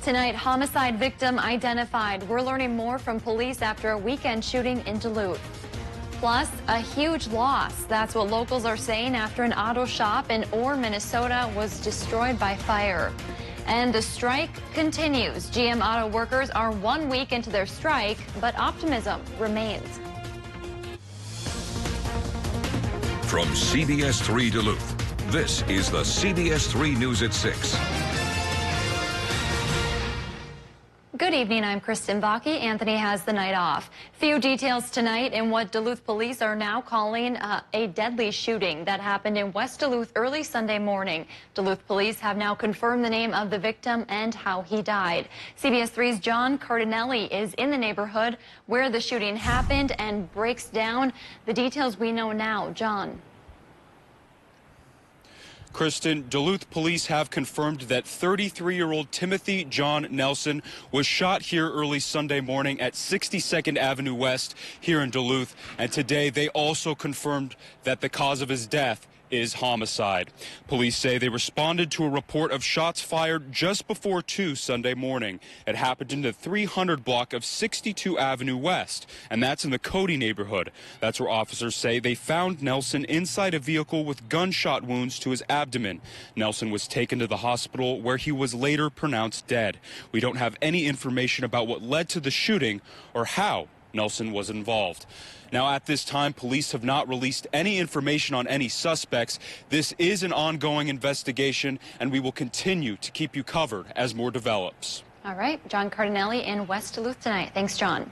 Tonight, homicide victim identified. We're learning more from police after a weekend shooting in Duluth. Plus, a huge loss. That's what locals are saying after an auto shop in Orr, Minnesota was destroyed by fire. And the strike continues. GM auto workers are 1 week into their strike, but optimism remains. From CBS3 Duluth, this is the CBS3 News at 6. Good evening, I'm Kristen Bakke. Anthony has the night off. Few details tonight in what Duluth police are now calling a deadly shooting that happened in West Duluth early Sunday morning. Duluth police have now confirmed the name of the victim and how he died. CBS 3's John Cardinelli is in the neighborhood where the shooting happened and breaks down the details we know now. John. Kristen, Duluth police have confirmed that 33-year-old Timothy John Nelson was shot here early Sunday morning at 62nd Avenue West here in Duluth. And today they also confirmed that the cause of his death is homicide. Police say they responded to a report of shots fired just before 2 Sunday morning. It happened in the 300 block of 62 Avenue West, and that's in the Cody neighborhood. That's where officers say they found Nelson inside a vehicle with gunshot wounds to his abdomen. Nelson was taken to the hospital where he was later pronounced dead. We don't have any information about what led to the shooting or how Nelson was involved. Now, at this time, police have not released any information on any suspects. This is an ongoing investigation, and we will continue to keep you covered as more develops. All right, John Cardinelli in West Duluth tonight. Thanks, John.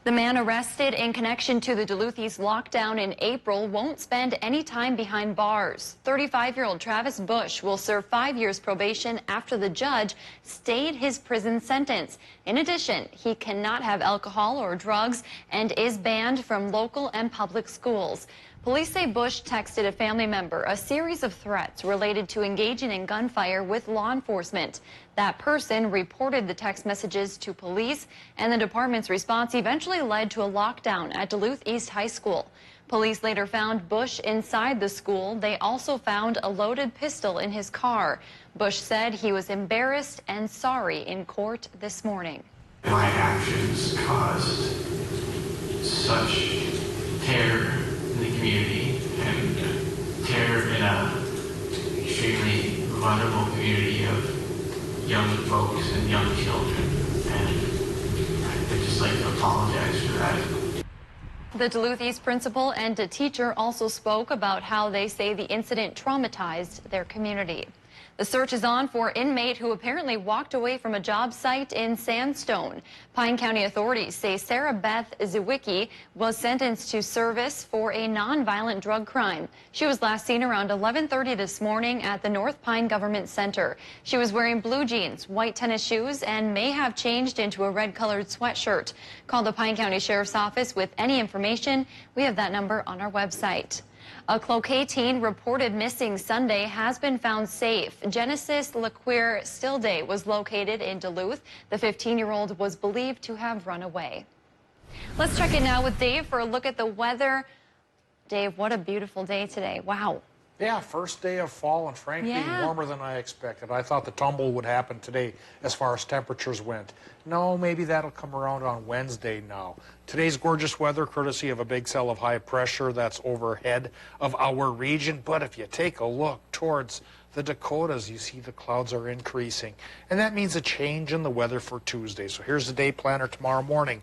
The man arrested in connection to the Duluth East lockdown in April won't spend any time behind bars. 35-year-old Travis Bush will serve 5 years probation after the judge stayed his prison sentence. In addition, he cannot have alcohol or drugs and is banned from local and public schools. Police say Bush texted a family member a series of threats related to engaging in gunfire with law enforcement. That person reported the text messages to police, and the department's response eventually led to a lockdown at Duluth East High School. Police later found Bush inside the school. They also found a loaded pistol in his car. Bush said he was embarrassed and sorry in court this morning. My actions caused such terror in the community and terror in an extremely vulnerable community of young folks and young children, and I'd just like to apologize for that. The Duluth East principal and a teacher also spoke about how they say the incident traumatized their community. The search is on for an inmate who apparently walked away from a job site in Sandstone. Pine County authorities say Sarah Beth Zwicky was sentenced to service for a nonviolent drug crime. She was last seen around 11:30 this morning at the North Pine Government Center. She was wearing blue jeans, white tennis shoes, and may have changed into a red-colored sweatshirt. Call the Pine County Sheriff's Office with any information. We have that number on our website. A Cloquet teen reported missing Sunday has been found safe. Genesis Laquire Stillday was located in Duluth. The 15-year-old was believed to have run away. Let's check in now with Dave for a look at the weather. Dave, what a beautiful day today. Wow. Yeah, first day of fall, and frankly, warmer than I expected. I thought the tumble would happen today as far as temperatures went. No, maybe that'll come around on Wednesday now. Today's gorgeous weather, courtesy of a big cell of high pressure that's overhead of our region. But if you take a look towards the Dakotas, you see the clouds are increasing. And that means a change in the weather for Tuesday. So here's the day planner tomorrow morning.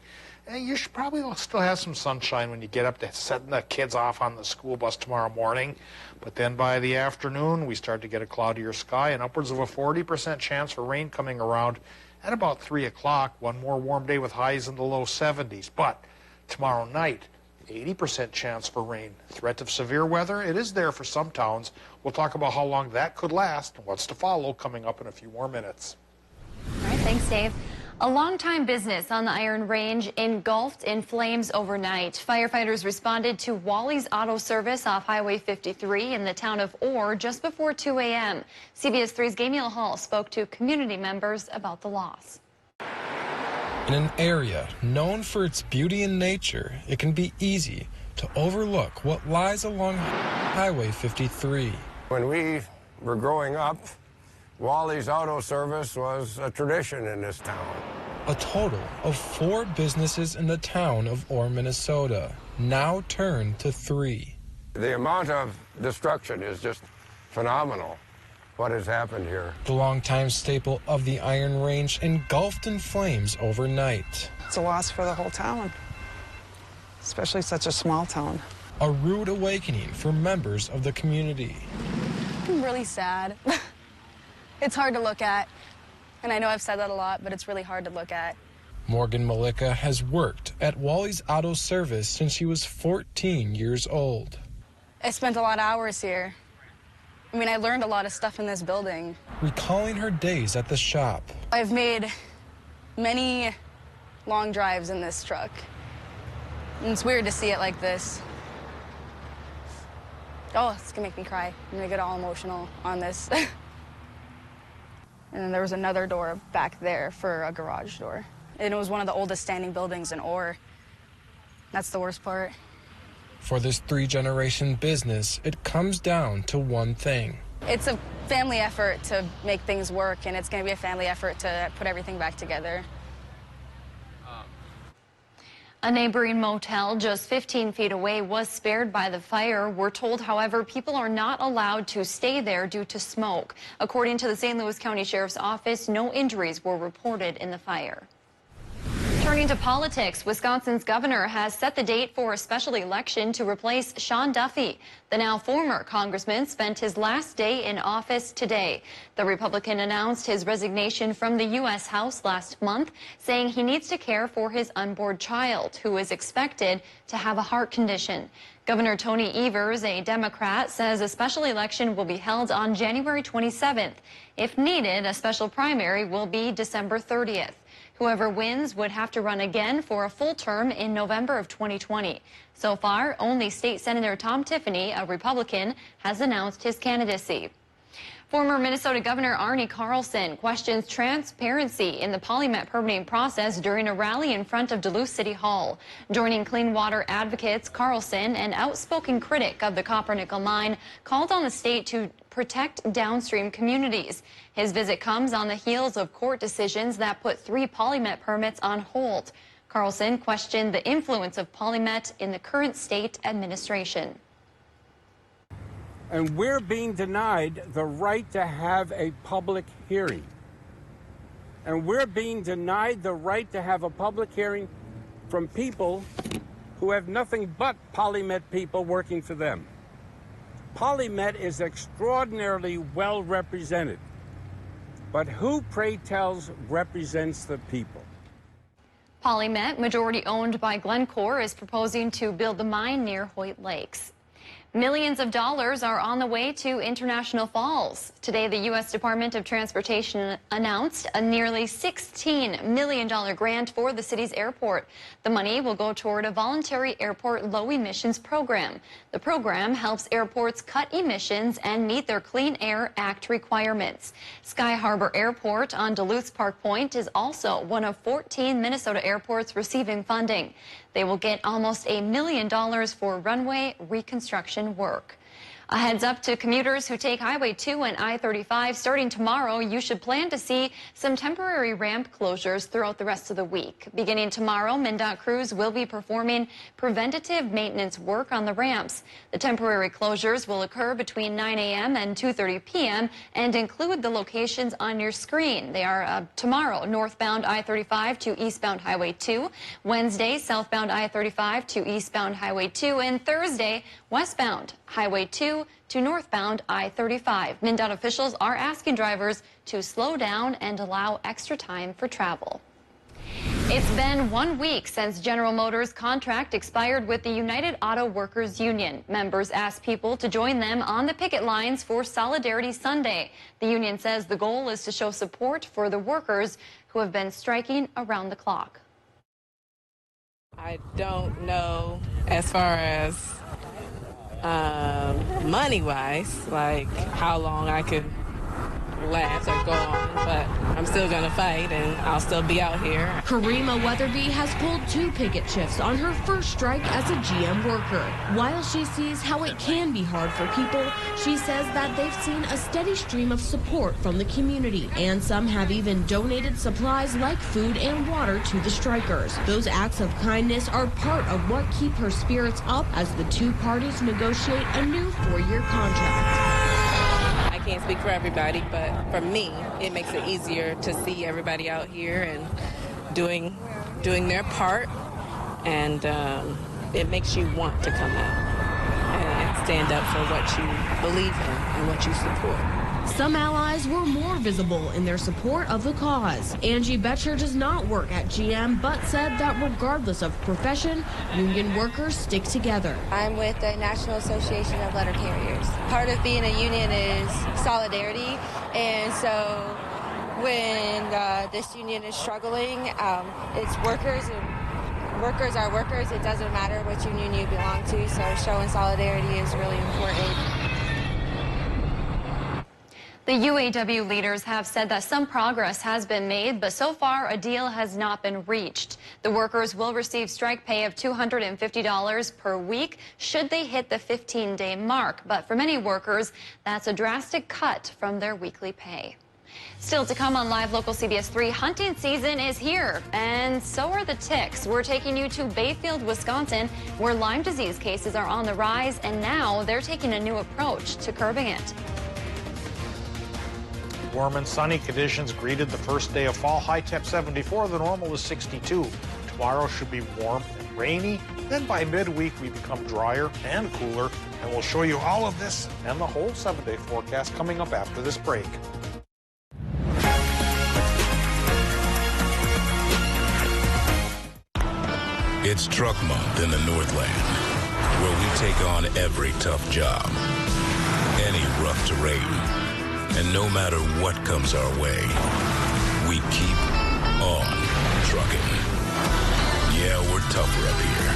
You should probably still have some sunshine when you get up to setting the kids off on the school bus tomorrow morning. But then by the afternoon, we start to get a cloudier sky and upwards of a 40% chance for rain coming around at about 3 o'clock. One more warm day with highs in the low 70s. But tomorrow night, 80% chance for rain. Threat of severe weather, it is there for some towns. We'll talk about how long that could last and what's to follow coming up in a few more minutes. All right, thanks, Dave. A longtime business on the Iron Range engulfed in flames overnight. Firefighters responded to Wally's Auto Service off Highway 53 in the town of Orr just before 2 a.m. CBS 3's Gamiel Hall spoke to community members about the loss. In an area known for its beauty and nature, it can be easy to overlook what lies along Highway 53. When we were growing up, Wally's Auto Service was a tradition in this town. A total of 4 businesses in the town of Orr, Minnesota, now turned to 3. The amount of destruction is just phenomenal, what has happened here. The longtime staple of the Iron Range engulfed in flames overnight. It's a loss for the whole town, especially such a small town. A rude awakening for members of the community. I'm really sad. It's hard to look at, and I know I've said that a lot, but it's really hard to look at. Morgan Malika has worked at Wally's Auto Service since she was 14 years old. I spent a lot of hours here. I mean, I learned a lot of stuff in this building. Recalling her days at the shop. I've made many long drives in this truck. And it's weird to see it like this. Oh, it's gonna make me cry. I'm gonna get all emotional on this. And then there was another door back there for a garage door. And it was one of the oldest standing buildings in Orr. That's the worst part. For this 3-generation business, it comes down to one thing. It's a family effort to make things work, and it's going to be a family effort to put everything back together. A neighboring motel just 15 feet away was spared by the fire. We're told, however, people are not allowed to stay there due to smoke. According to the St. Louis County Sheriff's Office, no injuries were reported in the fire. Turning to politics, Wisconsin's governor has set the date for a special election to replace Sean Duffy. The now former congressman spent his last day in office today. The Republican announced his resignation from the U.S. House last month, saying he needs to care for his unborn child, who is expected to have a heart condition. Governor Tony Evers, a Democrat, says a special election will be held on January 27th. If needed, a special primary will be December 30th. Whoever wins would have to run again for a full term in November of 2020. So far, only State Senator Tom Tiffany, a Republican, has announced his candidacy. Former Minnesota Governor Arne Carlson questions transparency in the Polymet permitting process during a rally in front of Duluth City Hall. Joining clean water advocates, Carlson, an outspoken critic of the copper-nickel mine, called on the state to protect downstream communities. His visit comes on the heels of court decisions that put 3 Polymet permits on hold. Carlson questioned the influence of Polymet in the current state administration. And we're being denied the right to have a public hearing. And we're being denied the right to have a public hearing from people who have nothing but Polymet people working for them. Polymet is extraordinarily well represented. But who, pray tells, represents the people? Polymet, majority owned by Glencore, is proposing to build the mine near Hoyt Lakes. Millions of dollars are on the way to International Falls. Today, the U.S. Department of Transportation announced a nearly $16 million grant for the city's airport. The money will go toward a voluntary airport low emissions program. The program helps airports cut emissions and meet their Clean Air Act requirements. Sky Harbor Airport on Duluth's Park Point is also one of 14 Minnesota airports receiving funding. They will get almost $1 million for runway reconstruction work. A heads up to commuters who take Highway 2 and I-35. Starting tomorrow, you should plan to see some temporary ramp closures throughout the rest of the week. Beginning tomorrow, MnDOT crews will be performing preventative maintenance work on the ramps. The temporary closures will occur between 9 a.m. and 2:30 p.m. and include the locations on your screen. They are tomorrow, northbound I-35 to eastbound Highway 2, Wednesday, southbound I-35 to eastbound Highway 2, and Thursday, westbound Highway 2 to northbound I-35. MnDOT officials are asking drivers to slow down and allow extra time for travel. It's been 1 week since General Motors' contract expired with the United Auto Workers Union. Members asked people to join them on the picket lines for Solidarity Sunday. The union says the goal is to show support for the workers who have been striking around the clock. I don't know as far as money-wise, like how long I could last or go on, but I'm still going to fight, and I'll still be out here. Karima Weatherby has pulled 2 picket shifts on her first strike as a GM worker. While she sees how it can be hard for people, she says that they've seen a steady stream of support from the community, and some have even donated supplies like food and water to the strikers. Those acts of kindness are part of what keep her spirits up as the 2 parties negotiate a new 4-year contract. I can't speak for everybody, but for me, it makes it easier to see everybody out here and doing their part, and it makes you want to come out and stand up for what you believe in and what you support. Some allies were more visible in their support of the cause. Angie Betcher does not work at GM, but said that regardless of profession, union workers stick together. I'm with the National Association of Letter Carriers. Part of being a union is solidarity, and so when this union is struggling, it's workers, and workers are workers. It doesn't matter what union you belong to, so showing solidarity is really important. The UAW leaders have said that some progress has been made, but so far a deal has not been reached. The workers will receive strike pay of $250 per week should they hit the 15-day mark. But for many workers, that's a drastic cut from their weekly pay. Still to come on Live Local CBS 3, hunting season is here, and so are the ticks. We're taking you to Bayfield, Wisconsin, where Lyme disease cases are on the rise, and now they're taking a new approach to curbing it. Warm and sunny conditions greeted the first day of fall. High temp 74, the normal is 62. Tomorrow should be warm and rainy. Then by midweek we become drier and cooler, and we'll show you all of this and the whole 7-day forecast coming up after this break. It's Truck Month in the Northland, where we take on every tough job, any rough terrain. And no matter what comes our way, we keep on trucking. Yeah, we're tougher up here.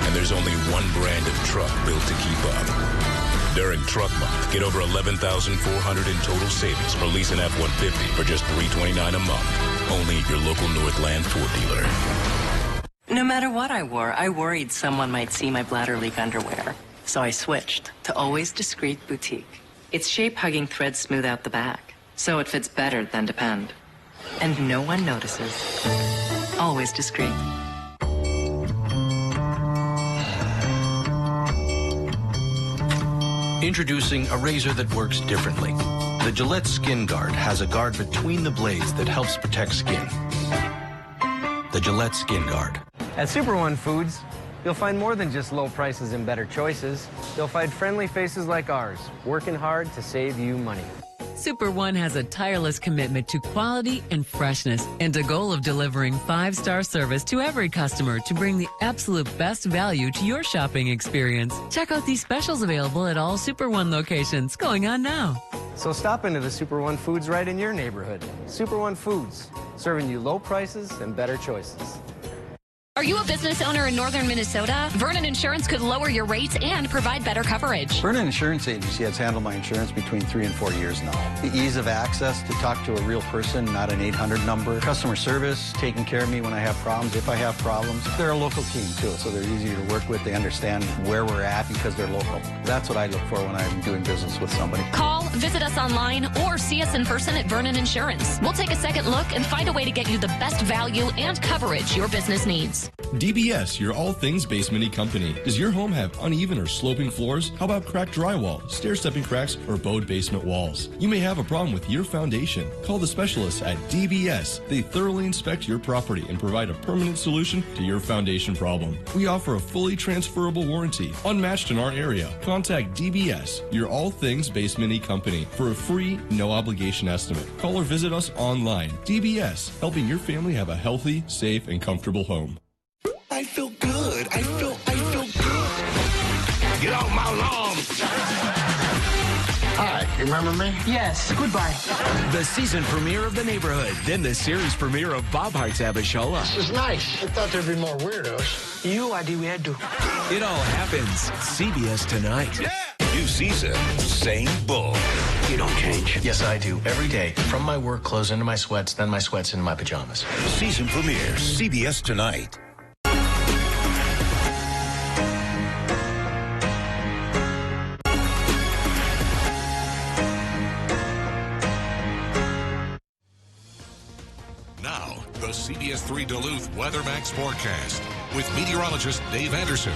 And there's only one brand of truck built to keep up. During Truck Month, get over $11,400 in total savings for lease an F-150 for just $329 a month. Only at your local Northland Ford dealer. No matter what I wore, I worried someone might see my bladder leak underwear. So I switched to Always Discreet Boutique. Its shape-hugging threads smooth out the back, so it fits better than Depend. And no one notices. Always discreet. Introducing a razor that works differently. The Gillette Skin Guard has a guard between the blades that helps protect skin. The Gillette Skin Guard. At Super One Foods, you'll find more than just low prices and better choices. You'll find friendly faces like ours, working hard to save you money. Super One has a tireless commitment to quality and freshness and a goal of delivering 5-star service to every customer to bring the absolute best value to your shopping experience. Check out these specials available at all Super One locations going on now. So stop into the Super One Foods right in your neighborhood. Super One Foods, serving you low prices and better choices. Are you a business owner in northern Minnesota? Vernon Insurance could lower your rates and provide better coverage. Vernon Insurance Agency has handled my insurance between 3 and 4 years now. The ease of access to talk to a real person, not an 800 number. Customer service, taking care of me when I have problems, if I have problems. They're a local team, too, so they're easy to work with. They understand where we're at because they're local. That's what I look for when I'm doing business with somebody. Call, visit us online, or see us in person at Vernon Insurance. We'll take a second look and find a way to get you the best value and coverage your business needs. DBS, your all things basement-y company. Does your home have uneven or sloping floors? How about cracked drywall, stair-stepping cracks, or bowed basement walls? You may have a problem with your foundation. Call the specialists at DBS. They thoroughly inspect your property and provide a permanent solution to your foundation problem. We offer a fully transferable warranty, unmatched in our area. Contact DBS, your all things basement-y company, for a free, no-obligation estimate. Call or visit us online. DBS, helping your family have a healthy, safe, and comfortable home. I feel good. I feel good. Get off my lawn. Hi, you remember me? Yes. Goodbye. The season premiere of The Neighborhood, then the series premiere of Bob Hart's Abishola. This is nice. I thought there'd be more weirdos. You are the weirdo. It all happens. CBS tonight. Yeah. New season, same bull. You don't change. Yes, I do. Every day. From my work clothes into my sweats, then my sweats into my pajamas. Season premiere, CBS tonight. Now, the CBS3 Duluth WeatherMax forecast with meteorologist Dave Anderson.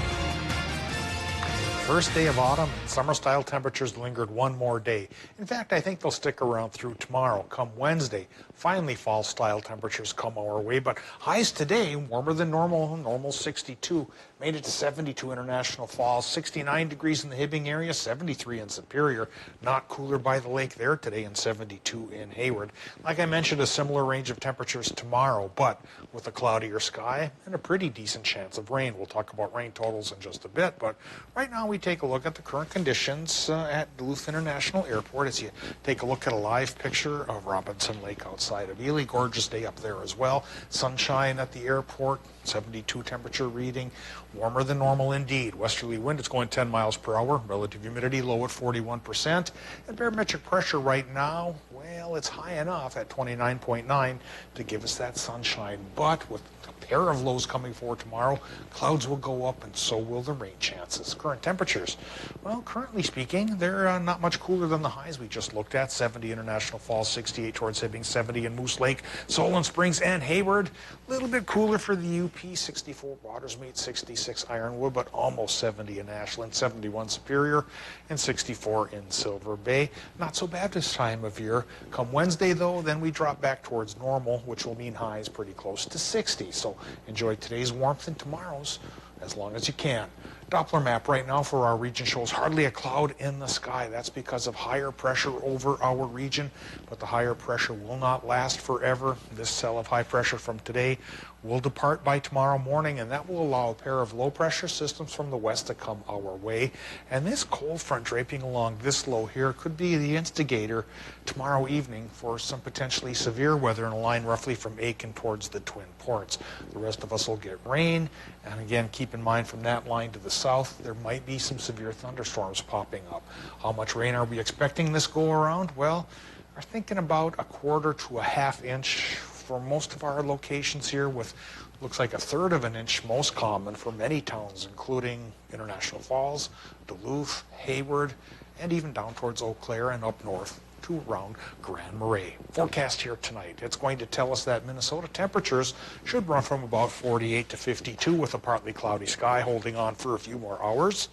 First day of autumn, summer-style temperatures lingered one more day. In fact, I think they'll stick around through tomorrow. Come Wednesday, finally fall-style temperatures come our way, but highs today, warmer than normal 62, made it to 72 International Falls, 69 degrees in the Hibbing area, 73 in Superior, not cooler by the lake there today, and 72 in Hayward. Like I mentioned, a similar range of temperatures tomorrow, but with a cloudier sky and a pretty decent chance of rain. We'll talk about rain totals in just a bit, but right now we take a look at the current conditions at Duluth International Airport as you take a look at a live picture of Robinson Lake outside of Ely. Gorgeous day up there as well. Sunshine at the airport, 72 temperature reading, warmer than normal indeed. Westerly wind, it's going 10 miles per hour. Relative humidity low at 41%. And barometric pressure right now, well, it's high enough at 29.9 to give us that sunshine. But with a pair of lows coming for tomorrow, clouds will go up and so will the rain chances. Current temperatures, well, currently speaking, they're not much cooler than the highs we just looked at. 70 International Falls, 68 towards Hibbing, 70 in Moose Lake, Solon Springs and Hayward. A little bit cooler for the UP, 64 Watersmeet, 66 Ironwood, but almost 70 in Ashland, 71 Superior, and 64 in Silver Bay. Not so bad this time of year. Come Wednesday, though, then we drop back towards normal, which will mean highs pretty close to 60. So enjoy today's warmth and tomorrow's as long as you can. Doppler map right now for our region shows hardly a cloud in the sky. That's because of higher pressure over our region, but the higher pressure will not last forever. This cell of high pressure from today will depart by tomorrow morning, and that will allow a pair of low pressure systems from the west to come our way. And this cold front draping along this low here could be the instigator tomorrow evening for some potentially severe weather in a line roughly from Aiken towards the Twin Ports. The rest of us will get rain, and again, keep in mind from that line to the south, there might be some severe thunderstorms popping up. How much rain are we expecting this go around? Well, we're thinking about a quarter to a half inch for most of our locations here, with looks like a third of an inch most common for many towns, including International Falls, Duluth, Hayward, and even down towards Eau Claire and up north to around Grand Marais. Forecast here tonight, it's going to tell us that Minnesota temperatures should run from about 48 to 52 with a partly cloudy sky holding on for a few more hours.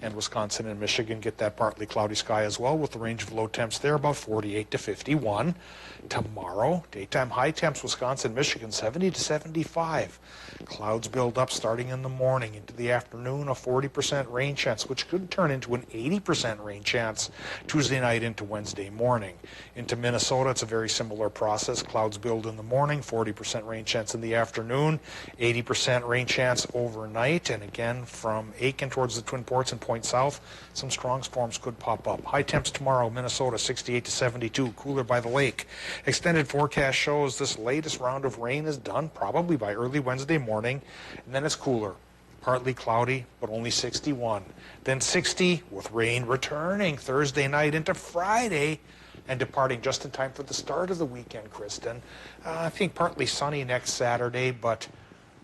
And Wisconsin and Michigan get that partly cloudy sky as well, with the range of low temps there about 48 to 51. Tomorrow, daytime high temps, Wisconsin, Michigan, 70 to 75. Clouds build up starting in the morning into the afternoon, a 40% rain chance, which could turn into an 80% rain chance Tuesday night into Wednesday morning. Into Minnesota, it's a very similar process. Clouds build in the morning, 40% rain chance in the afternoon, 80% rain chance overnight. And again, from Aiken towards the Twin Ports and Point South, some strong storms could pop up. High temps tomorrow, Minnesota, 68 to 72, cooler by the lake. Extended forecast shows this latest round of rain is done probably by early Wednesday morning, and then it's cooler. Partly cloudy, but only 61. Then 60 with rain returning Thursday night into Friday and departing just in time for the start of the weekend, Kristen. I think partly sunny next Saturday, but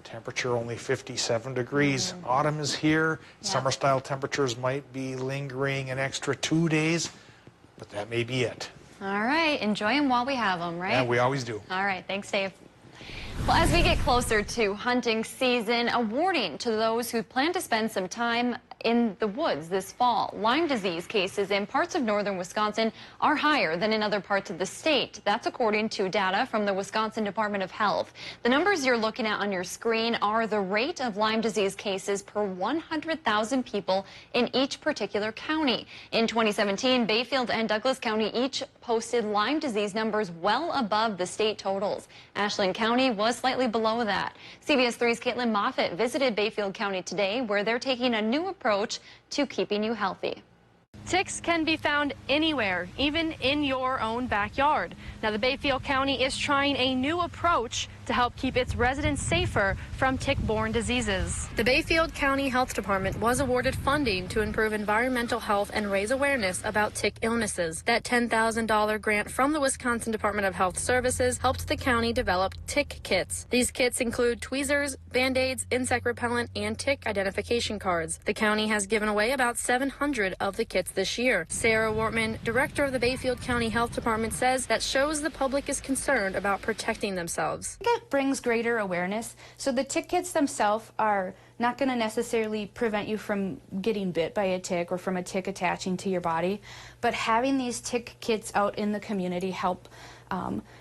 temperature only 57 degrees. Autumn is here. Yeah. Summer-style temperatures might be lingering an extra 2 days, but that may be it. All right. Enjoy them while we have them, right? Yeah, we always do. All right. Thanks, Dave. Well, as we get closer to hunting season, a warning to those who plan to spend some time in the woods this fall. Lyme disease cases in parts of northern Wisconsin are higher than in other parts of the state. That's according to data from the Wisconsin Department of Health. The numbers you're looking at on your screen are the rate of Lyme disease cases per 100,000 people in each particular county. In 2017, Bayfield and Douglas County each posted Lyme disease numbers well above the state totals. Ashland County was slightly below that. CBS 3's Caitlin Moffitt visited Bayfield County today, where they're taking a new approach to keeping you healthy. Ticks can be found anywhere, even in your own backyard. Now, the Bayfield County is trying a new approach to help keep its residents safer from tick-borne diseases. The Bayfield County Health Department was awarded funding to improve environmental health and raise awareness about tick illnesses. That $10,000 grant from the Wisconsin Department of Health Services helped the county develop tick kits. These kits include tweezers, Band-Aids, insect repellent, and tick identification cards. The county has given away about 700 of the kits this year. Sarah Wortman, director of the Bayfield County Health Department, says that shows the public is concerned about protecting themselves. It brings greater awareness. So the tick kits themselves are not going to necessarily prevent you from getting bit by a tick or from a tick attaching to your body, but having these tick kits out in the community help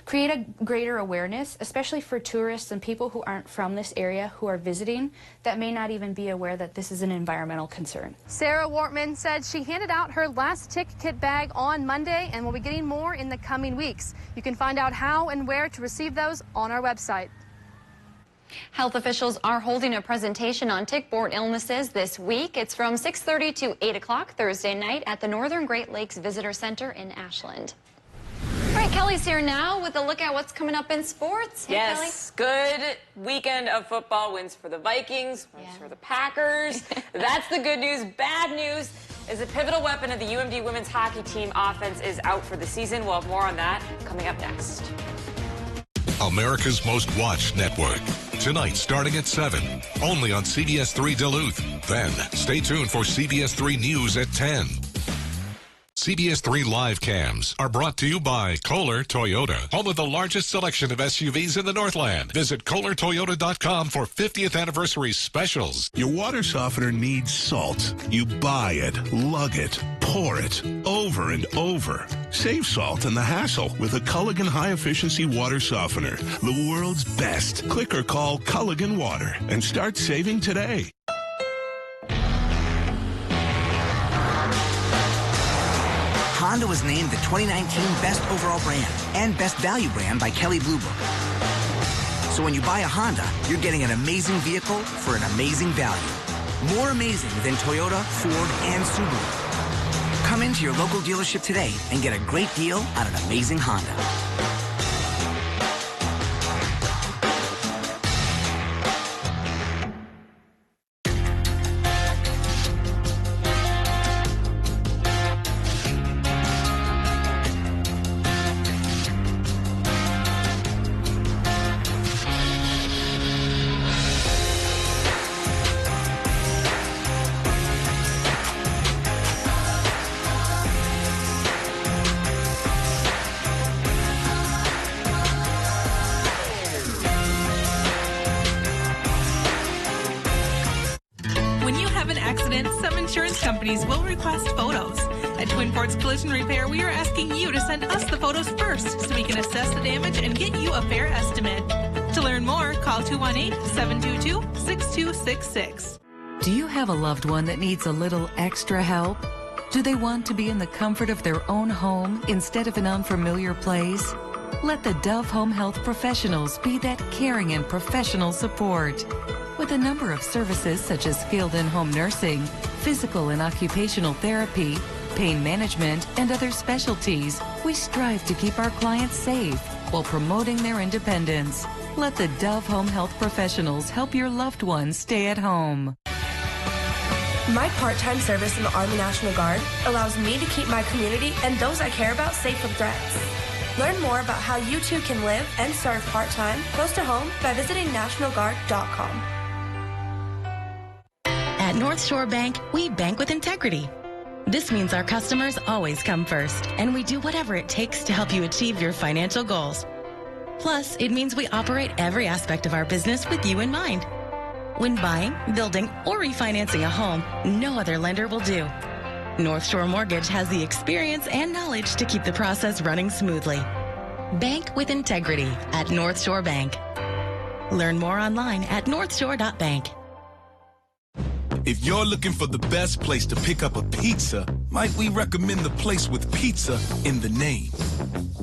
create a greater awareness, especially for tourists and people who aren't from this area who are visiting that may not even be aware that this is an environmental concern. Sarah Wortman said she handed out her last tick kit bag on Monday and will be getting more in the coming weeks. You can find out how and where to receive those on our website. Health officials are holding a presentation on tick-borne illnesses this week. It's from 6:30 to 8 o'clock Thursday night at the Northern Great Lakes Visitor Center in Ashland. All right, Kelly's here now with a look at what's coming up in sports. Hey, yes, Kelly. Good weekend of football. Wins for the Vikings, wins for the Packers. That's the good news. Bad news is a pivotal weapon of the UMD women's hockey team offense is out for the season. We'll have more on that coming up next. America's Most Watched Network. Tonight, starting at 7, only on CBS3 Duluth. Then, stay tuned for CBS3 News at 10. CBS3 live cams are brought to you by Kohler Toyota, home of the largest selection of SUVs in the Northland. Visit KohlerToyota.com for 50th anniversary specials. Your water softener needs salt. You buy it, lug it, pour it, over and over. Save salt and the hassle with a Culligan high-efficiency water softener, the world's best. Click or call Culligan Water and start saving today. Honda was named the 2019 Best Overall Brand and Best Value Brand by Kelley Blue Book. So when you buy a Honda, you're getting an amazing vehicle for an amazing value. More amazing than Toyota, Ford, and Subaru. Come into your local dealership today and get a great deal on an amazing Honda. Companies will request photos. At Twin Ports Collision Repair, we are asking you to send us the photos first so we can assess the damage and get you a fair estimate. To learn more, call 218-722-6266. Do you have a loved one that needs a little extra help? Do they want to be in the comfort of their own home instead of an unfamiliar place? Let the Dove Home Health professionals be that caring and professional support. With a number of services such as field and home nursing, physical and occupational therapy, pain management, and other specialties, we strive to keep our clients safe while promoting their independence. Let the Dove Home Health professionals help your loved ones stay at home. My part-time service in the Army National Guard allows me to keep my community and those I care about safe from threats. Learn more about how you too can live and serve part-time close to home by visiting nationalguard.com. At North Shore Bank, we bank with integrity. This means our customers always come first, and we do whatever it takes to help you achieve your financial goals. Plus, it means we operate every aspect of our business with you in mind. When buying, building, or refinancing a home, no other lender will do. North Shore Mortgage has the experience and knowledge to keep the process running smoothly. Bank with integrity at North Shore Bank. Learn more online at northshore.bank. If you're looking for the best place to pick up a pizza, might we recommend the place with pizza in the name?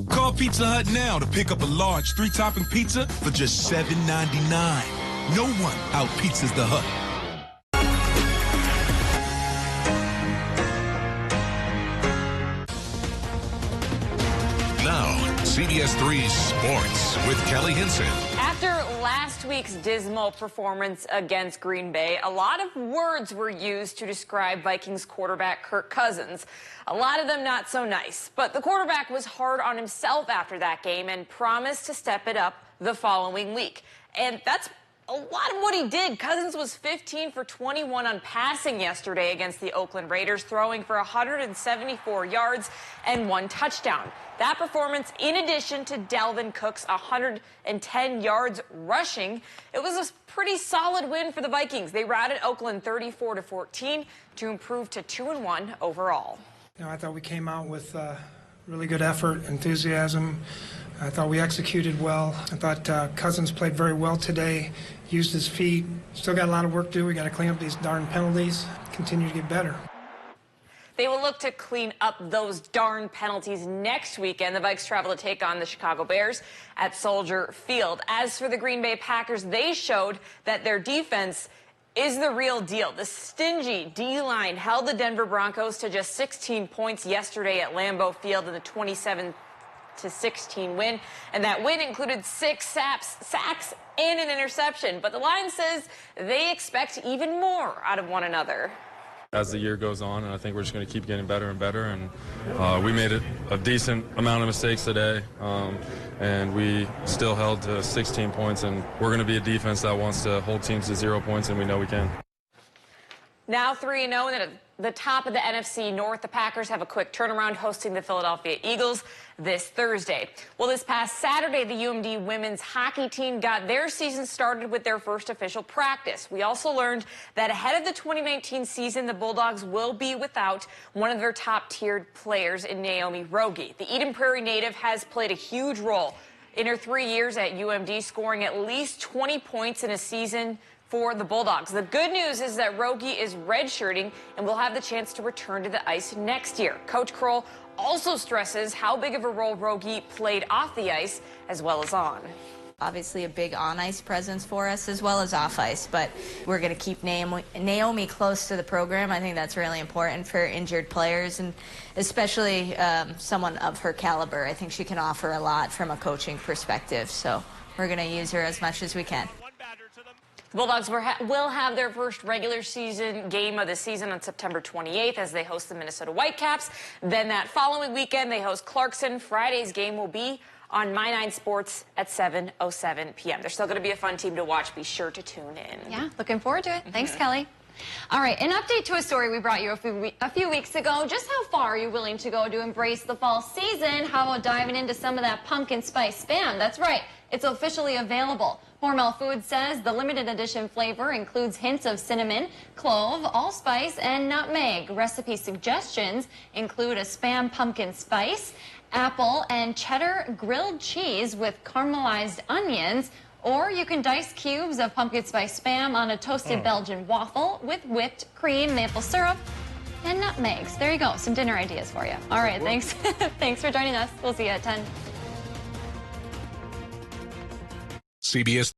Call Pizza Hut now to pick up a large 3-topping pizza for just $7.99. No one out-pizzas the Hut. CBS 3 Sports with Kelly Hinson. After last week's dismal performance against Green Bay, a lot of words were used to describe Vikings quarterback Kirk Cousins. A lot of them not so nice. But the quarterback was hard on himself after that game and promised to step it up the following week. And that's a lot of what he did. Cousins was 15 for 21 on passing yesterday against the Oakland Raiders, throwing for 174 yards and 1 touchdown. That performance, in addition to Dalvin Cook's 110 yards rushing, it was a pretty solid win for the Vikings. They routed Oakland 34-14 to improve to 2-1 overall. I thought we came out with really good effort, enthusiasm. I thought we executed well. I thought Cousins played very well today, used his feet. Still got a lot of work to do. We got to clean up these darn penalties, continue to get better. They will look to clean up those darn penalties next weekend. The Vikes travel to take on the Chicago Bears at Soldier Field. As for the Green Bay Packers, they showed that their defense is the real deal. The stingy D-line held the Denver Broncos to just 16 points yesterday at Lambeau Field in the 27-16 win. And that win included 6 sacks and an interception. But the line says they expect even more out of one another. As the year goes on, and I think we're just going to keep getting better and better. And we made a decent amount of mistakes today, and we still held to 16 points. And we're going to be a defense that wants to hold teams to 0 points, and we know we can. Now 3-0 and at the top of the NFC North, the Packers have a quick turnaround hosting the Philadelphia Eagles this Thursday. Well, this past Saturday, the UMD women's hockey team got their season started with their first official practice. We also learned that ahead of the 2019 season, the Bulldogs will be without one of their top-tiered players in Naomi Rogie. The Eden Prairie native has played a huge role in her 3 years at UMD, scoring at least 20 points in a season for the Bulldogs. The good news is that Rogie is redshirting and will have the chance to return to the ice next year. Coach Kroll also stresses how big of a role Rogie played off the ice as well as on. Obviously a big on-ice presence for us as well as off-ice, but we're going to keep Naomi close to the program. I think that's really important for injured players, and especially someone of her caliber. I think she can offer a lot from a coaching perspective, so we're going to use her as much as we can. The Bulldogs will have their first regular season game of the season on September 28th as they host the Minnesota Whitecaps. Then that following weekend, they host Clarkson. Friday's game will be on My9 Sports at 7:07 p.m. They're still going to be a fun team to watch. Be sure to tune in. Yeah, looking forward to it. Thanks, Kelly. All right, an update to a story we brought you a few weeks ago. Just how far are you willing to go to embrace the fall season? How about diving into some of that pumpkin spice Spam? That's right, it's officially available. Hormel Foods says the limited edition flavor includes hints of cinnamon, clove, allspice, and nutmeg. Recipe suggestions include a Spam pumpkin spice, apple and cheddar grilled cheese with caramelized onions, or you can dice cubes of pumpkin spice Spam on a toasted Belgian waffle with whipped cream, maple syrup, and nutmegs. There you go, some dinner ideas for you. All right, thanks. Thanks for joining us. We'll see you at 10. CBS